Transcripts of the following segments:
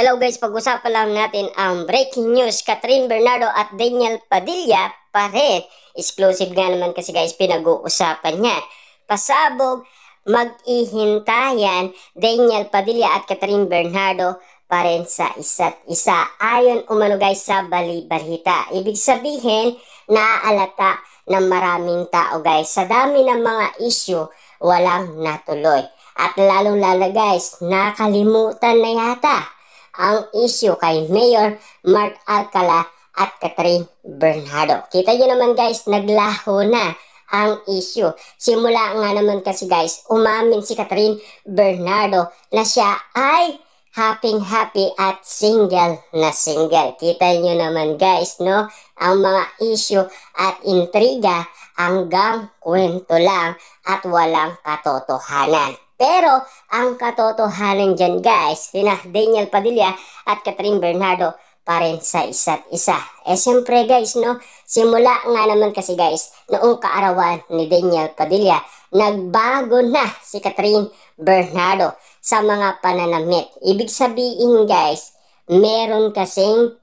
Hello guys, pag-usapan lang natin ang breaking news. Catherine Bernardo at Daniel Padilla pa rin. Exclusive nga naman kasi guys, pinag-uusapan niya. Pasabog, mag-ihintayan Daniel Padilla at Catherine Bernardo pa rin sa isa't isa. Ayon umano guys sa bali-balita. Ibig sabihin, naaalata ng maraming tao guys. Sa dami ng mga issue, walang natuloy. At lalong-lalo guys, nakalimutan na yata ang issue kay Mayor Mark Alcala at Catherine Bernardo. Kita nyo naman guys, naglaho na ang issue. Simula nga naman kasi guys, umamin si Catherine Bernardo na siya ay happy at single na single. Kita nyo naman guys, no? Ang mga issue at intriga hanggang kwento lang at walang katotohanan. Pero ang katotohanan dyan guys, sina Daniel Padilla at Catherine Bernardo pa rin sa isa't isa. Siyempre guys, no, simula nga naman kasi guys, noong kaarawan ni Daniel Padilla, nagbago na si Catherine Bernardo sa mga pananamit. Ibig sabihin guys, meron kasing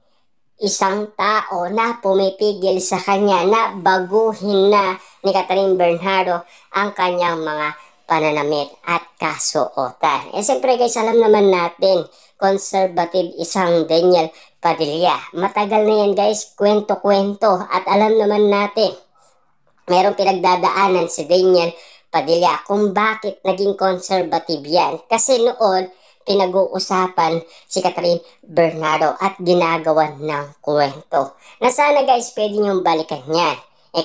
isang tao na pumipigil sa kanya na baguhin na ni Catherine Bernardo ang kanyang mga pananamit at kasuotan. Siyempre guys, alam naman natin, conservative isang Daniel Padilla. Matagal na yan guys, kwento-kwento. At alam naman natin, merong pinagdadaanan si Daniel Padilla kung bakit naging conservative yan. Kasi noon, pinag-uusapan si Catherine Bernardo at ginagawan ng kwento. Na sana guys, pwede niyong balikan yan.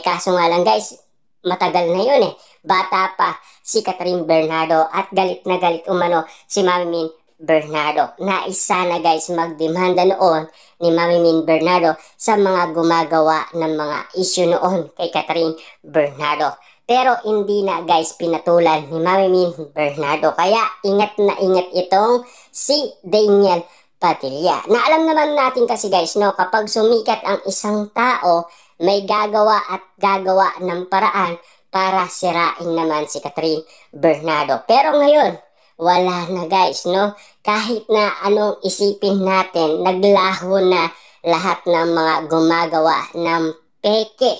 Kaso nga lang guys, matagal na yun Bata pa si Catherine Bernardo at galit na galit umano si Mami Min Bernardo. Nais sana guys magdemanda noon ni Mami Min Bernardo sa mga gumagawa ng mga issue noon kay Catherine Bernardo. Pero hindi na guys pinatulan ni Mami Min Bernardo. Kaya ingat na ingat itong si Daniel Padilla. Na alam naman natin kasi guys, no, kapag sumikat ang isang tao, may gagawa at gagawa ng paraan para sirain naman si Catherine Bernardo. Pero ngayon, wala na guys, no? Kahit na anong isipin natin, naglaho na lahat ng mga gumagawa ng peke.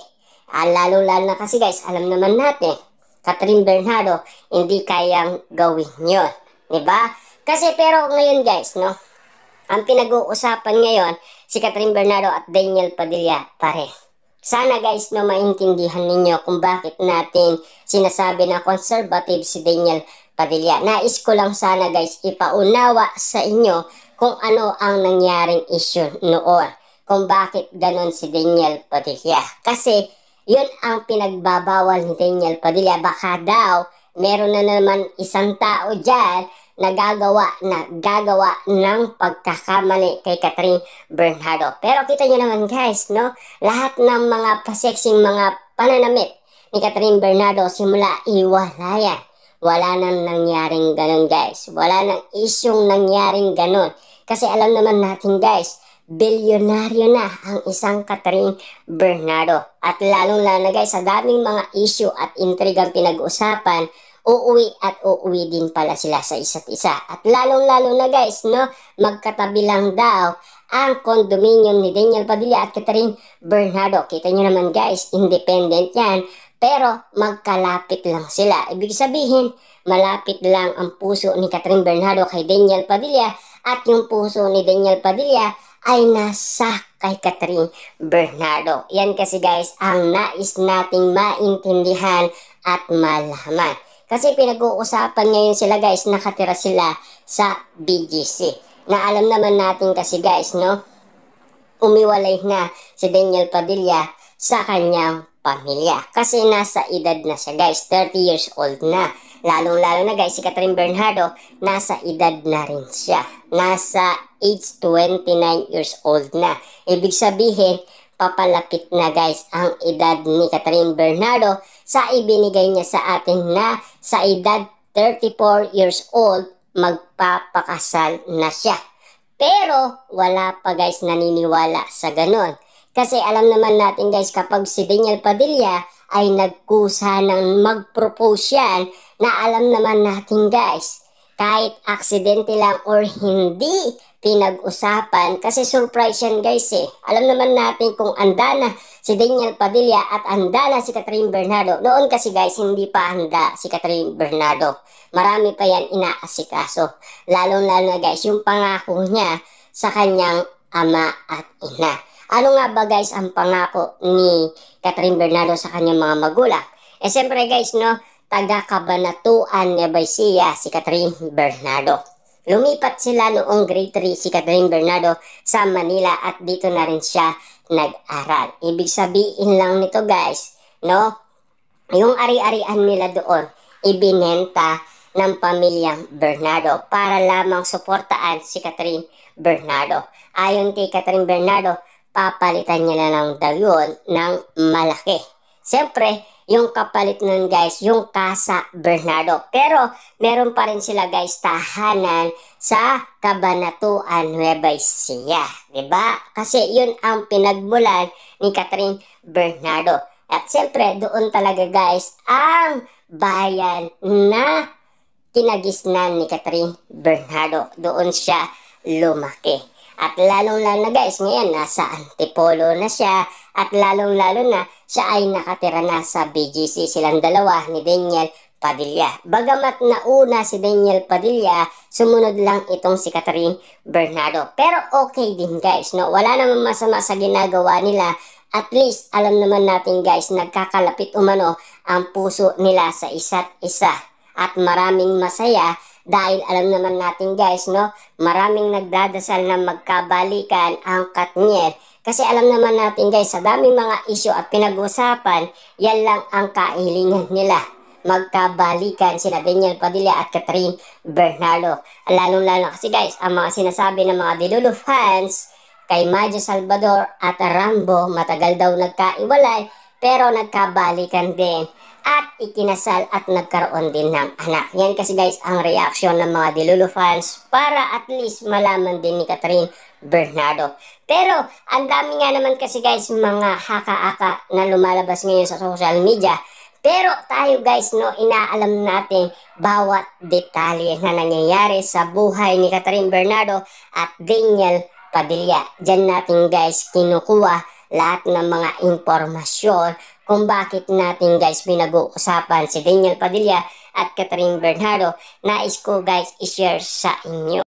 Lalo-lalo na kasi guys, alam naman natin, Catherine Bernardo, hindi kayang gawin yun. Diba? Kasi pero ngayon guys, no? Ang pinag-uusapan ngayon, si Catherine Bernardo at Daniel Padilla pare. Sana guys, no, maintindihan ninyo kung bakit natin sinasabi na conservative si Daniel Padilla. Nais ko lang sana guys ipaunawa sa inyo kung ano ang nangyaring issue noon. Kung bakit ganon si Daniel Padilla. Kasi yun ang pinagbabawal ni Daniel Padilla. Baka daw meron na naman isang tao dyan na gagawa ng pagkakamali kay Catherine Bernardo. Pero kita nyo naman guys, no? Lahat ng mga paseksing mga pananamit ni Catherine Bernardo simula iwala yan. Wala nang nangyaring ganon guys. Wala nang isyong nangyaring ganon. Kasi alam naman natin guys, bilyonaryo na ang isang Catherine Bernardo. At lalong-lalo na guys, sa daming mga issue at intrigang pinag-usapan, uuwi at uuwi din pala sila sa isa't isa. At lalong-lalo na guys, no, magkatabi lang daw ang condominium ni Daniel Padilla at Catherine Bernardo. Kita nyo naman guys, independent yan. Pero magkalapit lang sila. Ibig sabihin, malapit lang ang puso ni Catherine Bernardo kay Daniel Padilla at yung puso ni Daniel Padilla ay nasa kay Catherine Bernardo. Yan kasi guys, ang nais nating maintindihan at malaman. Kasi pinag-uusapan ngayon sila guys, nakatira sila sa BGC. Na alam naman natin kasi guys, no, umiwalay na si Daniel Padilla sa kanyang pamilya. Kasi nasa edad na siya guys, 30 years old na. Lalong-lalo na guys, si Catherine Bernardo, nasa edad na rin siya. Nasa age 29 years old na. Ibig sabihin, papalapit na guys ang edad ni Catherine Bernardo sa ibinigay niya sa atin na sa edad 34 years old magpapakasal na siya. Pero wala pa guys naniniwala sa ganon. Kasi alam naman natin guys, kapag si Daniel Padilla ay nagkusa ng mag-propose yan, na alam naman natin guys, kahit aksidente lang or hindi pinag-usapan. Kasi surprise yan guys eh. Alam naman natin kung anda na si Daniel Padilla at anda na si Catherine Bernardo. Noon kasi guys, hindi pa handa si Catherine Bernardo. Marami pa yan inaasikaso. Lalong-lalo na guys, yung pangako niya sa kanyang ama at ina. Ano nga ba guys ang pangako ni Catherine Bernardo sa kanyang mga magulang? Eh siyempre guys, no, taga-Kabanatuan Nueva Ecija si Catherine Bernardo. Lumipat sila noong grade 3 si Catherine Bernardo sa Manila at dito na rin siya nag-aral. Ibig sabihin lang nito guys, no, yung ari-arian nila doon, ibinenta ng pamilyang Bernardo para lamang suportaan si Catherine Bernardo. Ayon kay Catherine Bernardo, papalitan niya na lang daw yun ng malaki. Siyempre, yung kapalit nun guys, yung Casa Bernardo. Pero, meron pa rin sila guys tahanan sa Kabanatuan Nueva Ecija. Diba? Kasi yun ang pinagmulan ni Catherine Bernardo. At siyempre, doon talaga guys, ang bayan na kinagisnan ni Catherine Bernardo. Doon siya lumaki. At lalong-lalo na guys, ngayon nasa Antipolo na siya. At lalong-lalo na siya ay nakatira na sa BGC. Silang dalawa ni Daniel Padilla. Bagamat nauna si Daniel Padilla, sumunod lang itong si Catherine Bernardo. Pero okay din guys, no? Wala namang masama sa ginagawa nila. At least, alam naman natin guys, nagkakalapit umano ang puso nila sa isa't isa. At maraming masaya dahil alam naman natin guys, no, maraming nagdadasal na magkabalikan ang Katniel. Kasi alam naman natin guys, sa daming mga isyu at pinag-usapan, yan lang ang kahilingan nila. Magkabalikan sina Daniel Padilla at Catherine Bernardo. Lalong-lalo kasi guys, ang mga sinasabi ng mga Delulu fans kay Majo Salvador at Rambo, matagal daw nagkaiwalay pero nagkabalikan din. At ikinasal at nagkaroon din ng anak. Yan kasi guys ang reaksyon ng mga Delulu fans para at least malaman din ni Catherine Bernardo. Pero ang dami nga naman kasi guys mga haka-haka na lumalabas ngayon sa social media. Pero tayo guys, no, inaalam natin bawat detalye na nangyayari sa buhay ni Catherine Bernardo at Daniel Padilla. Diyan natin guys kinukuha lahat ng mga impormasyon kung bakit natin guys pinag-uusapan si Daniel Padilla at Catherine Bernardo. Nais ko guys i-share sa inyo.